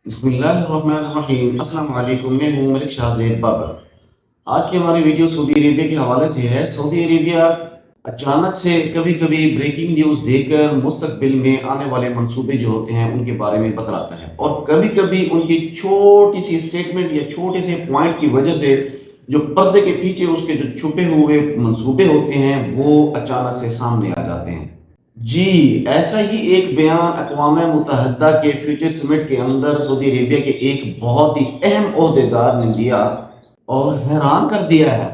بسم اللہ الرحمن الرحیم۔ السلام علیکم، میں ہوں ملک شاہ زیب بابر۔ آج کی ہماری ویڈیو سعودی عربیہ کے حوالے سے ہے۔ سعودی عربیہ اچانک سے کبھی کبھی بریکنگ نیوز دے کر مستقبل میں آنے والے منصوبے جو ہوتے ہیں ان کے بارے میں بتلاتا ہے، اور کبھی کبھی ان کی چھوٹی سی سٹیٹمنٹ یا چھوٹے سے پوائنٹ کی وجہ سے جو پردے کے پیچھے اس کے جو چھپے ہوئے منصوبے ہوتے ہیں وہ اچانک سے سامنے آ جاتے ہیں۔ جی، ایسا ہی ایک بیان اقوام متحدہ کے فیوچر سمٹ کے اندر سعودی عربیہ کے ایک بہت ہی اہم عہدیدار نے دیا اور حیران کر دیا ہے۔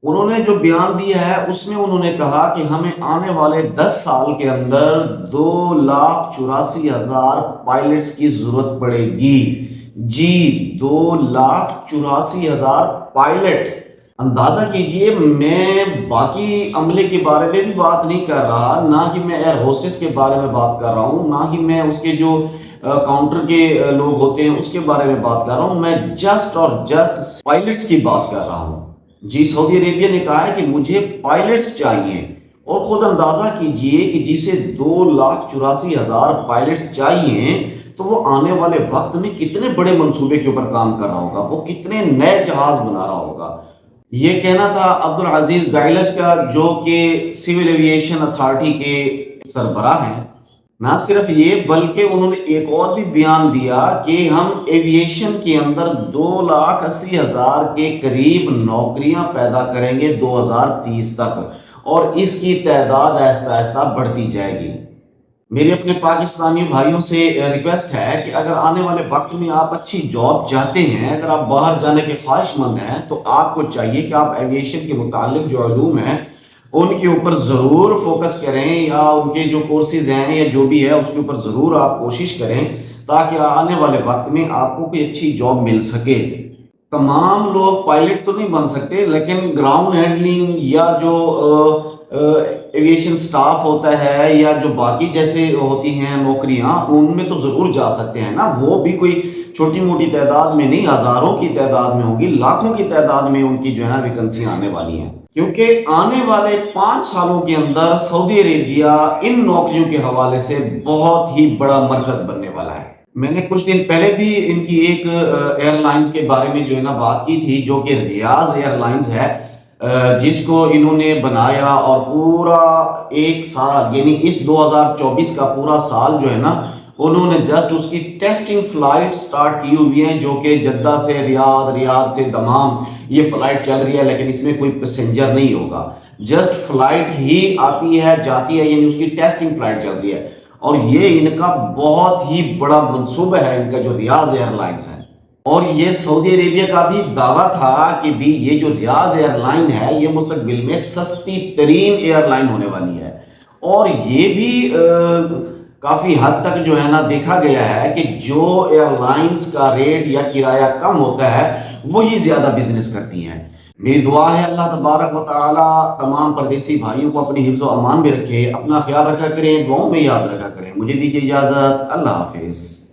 انہوں نے جو بیان دیا ہے اس میں انہوں نے کہا کہ ہمیں آنے والے 10 سال کے اندر 2,84,000 پائلٹس کی ضرورت پڑے گی۔ جی، 2,84,000 پائلٹ۔ اندازہ کیجئے، میں باقی عملے کے بارے میں بھی بات نہیں کر رہا، نہ کہ میں ایئر ہوسٹس کے بارے میں بات کر رہا ہوں، نہ ہی میں اس کے جو کاؤنٹر کے لوگ ہوتے ہیں اس کے بارے میں بات کر رہا ہوں، میں جسٹ پائلٹس کی بات کر رہا ہوں۔ جی، سعودی عربیہ نے کہا ہے کہ مجھے پائلٹس چاہیے، اور خود اندازہ کیجئے کہ جسے 2,84,000 پائلٹس چاہیے تو وہ آنے والے وقت میں کتنے بڑے منصوبے کے اوپر کام کر رہا ہوگا، وہ کتنے نئے جہاز بنا رہا ہوگا۔ یہ کہنا تھا عبدالعزیز گائلج کا، جو کہ سول ایویشن اتھارٹی کے سربراہ ہیں۔ نہ صرف یہ بلکہ انہوں نے ایک اور بھی بیان دیا کہ ہم ایویشن کے اندر 2,80,000 کے قریب نوکریاں پیدا کریں گے 2030 تک، اور اس کی تعداد آہستہ آہستہ بڑھتی جائے گی۔ میرے اپنے پاکستانی بھائیوں سے ریکویسٹ ہے کہ اگر آنے والے وقت میں آپ اچھی جاب چاہتے ہیں، اگر آپ باہر جانے کے خواہش مند ہیں، تو آپ کو چاہیے کہ آپ ایویشن کے متعلق جو علوم ہیں ان کے اوپر ضرور فوکس کریں، یا ان کے جو کورسز ہیں یا جو بھی ہے اس کے اوپر ضرور آپ کوشش کریں، تاکہ آنے والے وقت میں آپ کو کوئی اچھی جاب مل سکے۔ تمام لوگ پائلٹ تو نہیں بن سکتے، لیکن گراؤنڈ ہینڈلنگ یا جو ایویشن سٹاف ہوتا ہے یا جو باقی جیسے ہوتی ہیں نوکریاں، ان میں تو ضرور جا سکتے ہیں نا۔ وہ بھی کوئی چھوٹی موٹی تعداد میں نہیں، ہزاروں کی تعداد میں ہوگی، لاکھوں کی تعداد میں ان کی جو ہے نا ویکنسیاں آنے والی ہیں، کیونکہ آنے والے 5 سالوں کے اندر سعودی عربیہ ان نوکریوں کے حوالے سے بہت ہی بڑا مرکز بننے والا ہے۔ میں نے کچھ دن پہلے بھی ان کی ایک ایئر لائنز کے بارے میں جو ہے نا بات کی تھی، جو کہ ریاض ایئر لائنز ہے، جس کو انہوں نے بنایا، اور پورا ایک سال یعنی اس 2024 کا پورا سال جو ہے نا انہوں نے جسٹ اس کی ٹیسٹنگ فلائٹ سٹارٹ کی ہوئی ہیں، جو کہ جدہ سے ریاض، ریاض سے دمام یہ فلائٹ چل رہی ہے، لیکن اس میں کوئی پیسنجر نہیں ہوگا، جسٹ فلائٹ ہی آتی ہے جاتی ہے، یعنی اس کی ٹیسٹنگ فلائٹ چل رہی ہے۔ اور یہ ان کا بہت ہی بڑا منصوبہ ہے، ان کا جو ریاض ایئر لائنز ہے۔ اور یہ سعودی عربیہ کا بھی دعویٰ تھا کہ بھی یہ جو ریاض ایئر لائن ہے یہ مستقبل میں سستی ترین ایئر لائن ہونے والی ہے، اور یہ بھی کافی حد تک جو ہے نا دیکھا گیا ہے کہ جو ایئر لائنز کا ریٹ یا کرایہ کم ہوتا ہے وہی زیادہ بزنس کرتی ہیں۔ میری دعا ہے اللہ تبارک و تعالی تمام پردیسی بھائیوں کو اپنی حفظ و امان میں رکھے، اپنا خیال رکھا کریں، دعاؤں میں یاد رکھا کریں۔ مجھے دیجیے اجازت، اللہ حافظ۔